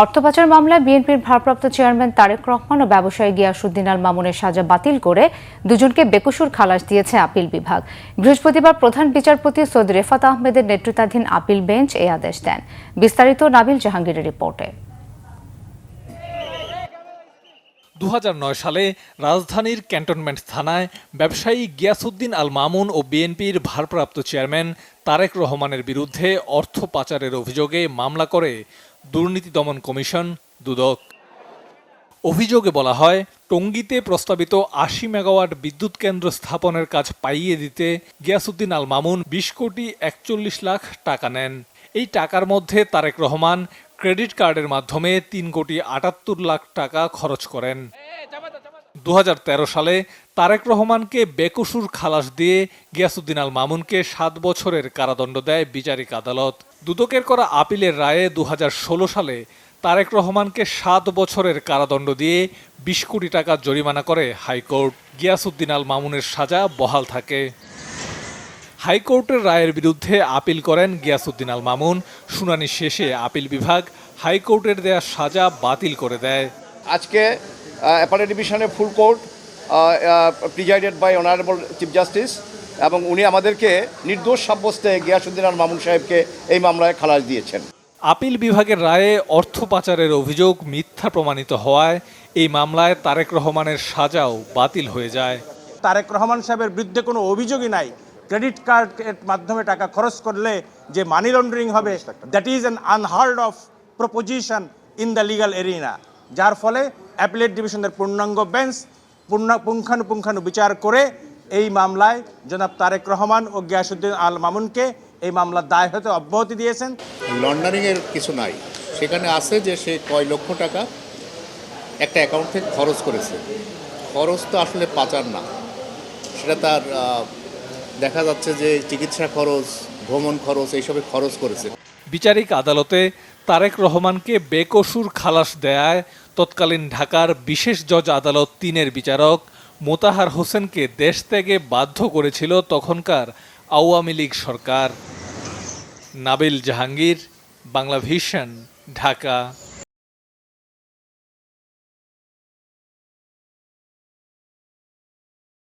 অর্থ পাচার মামলায় বিএনপির ভারপ্রাপ্ত চেয়ারম্যান তারেক রহমান ও ব্যবসায়ী গিয়াসউদ্দিন আল মামুনের সাজা বাতিল করে দুজনকে বেকসুর খালাস দিয়েছে আপিল বিভাগ। বৃহস্পতিবার প্রধান বিচারপতি সৈয়দ রেফাত আহমেদের নেতৃত্বাধীন আপিল বেঞ্চ এই আদেশ দেন। বিস্তারিত নাবিল জাহাঙ্গীরের রিপোর্টে। 2009 সালে রাজধানীর ক্যান্টনমেন্ট থানায় ব্যবসায়ী গিয়াসউদ্দিন আল মামুন ও বিএনপির ভারপ্রাপ্ত চেয়ারম্যান তারেক রহমানের বিরুদ্ধে অর্থ পাচারের অভিযোগে মামলা করে দুর্নীতি দমন কমিশন দুদক। অভিযোগে বলা হয়, টঙ্গীতে প্রস্তাবিত 80 মেগাওয়াট বিদ্যুৎ কেন্দ্র স্থাপনের কাজ পাইয়ে দিতে গিয়াসউদ্দিন আল মামুন 20 কোটি 41 লাখ টাকা নেন। এই টাকার মধ্যে তারেক রহমান ক্রেডিট কার্ডের মাধ্যমে 3 কোটি 78 লাখ টাকা খরচ করেন। 2013 সালে তারেক রহমানকে বেকসুর খালাস দিয়ে গিয়াসউদ্দিন আল মামুনকে 7 বছরের কারাদণ্ড দেয় বিচারিক আদালত। দুদকের করা আপিলের রায়ে 2016 সালে তারেক রহমানকে 7 বছরের কারাদণ্ড দিয়ে 20 কোটি টাকা জরিমানা করে হাইকোর্ট। গিয়াসউদ্দিন আল মামুনের সাজা বহাল থাকে। হাইকোর্টের রায়ের বিরুদ্ধে আপিল করেন গিয়াসউদ্দিন আল মামুন। শুনানি শেষে আপিল বিভাগ হাইকোর্টের দেয়া সাজা বাতিল করে দেয়। আজকে অ্যাপেলেট ডিভিশনের full court presided by honourable chief justice এবং উনি আমাদেরকে নির্দোষ সাব্যস্তে গিয়াসউদ্দিন আল মামুন সাহেবকে এই মামলায় খালাস দিয়েছেন। আপিল বিভাগের রায়ে অর্থ পাচারের অভিযোগ মিথ্যা প্রমাণিত হওয়ায় এই মামলায় তারেক রহমানের সাজাও বাতিল হয়ে যায়। তারেক রহমান সাহেবের বিরুদ্ধে কোনো অভিযোগই নাই। ক্রেডিট কার্ডের মাধ্যমে টাকা খরচ করলে যে মানি লন্ডারিং হবে, that is an unheard of proposition in the legal arena, যার ফলে অ্যাপিলেট ডিভিশনের পূর্ণাঙ্গ বেঞ্চ পুঙ্খানুপুঙ্খানু বিচার করে এই মামলায় জনাব তারেক রহমান ও গিয়াসউদ্দিন আল মামুনকে এই মামলার দায় হতে অব্যাহতি দিয়েছেন। লন্ডারিংয়ের কিছু নাই, সেখানে আছে যে সে কয় লক্ষ টাকা একটা অ্যাকাউন্ট থেকে খরচ করেছে। খরচ তো আসলে পাচার না, সেটা তার দেখা যাচ্ছে যে চিকিৎসা খরচ, ভ্রমণ খরচ, এইসবে খরচ করেছে। বিচারিক আদালতে তারেক রহমানকে বেকসুর খালাস দেয়ায় তৎকালীন ঢাকার বিশেষ জজ আদালত 3-এর বিচারক মোতাহার হোসেনকে দেশ ত্যাগে বাধ্য করেছিল তখনকার আওয়ামী লীগ সরকার। নাবিল জাহাঙ্গীর, বাংলা ভিশন, ঢাকা।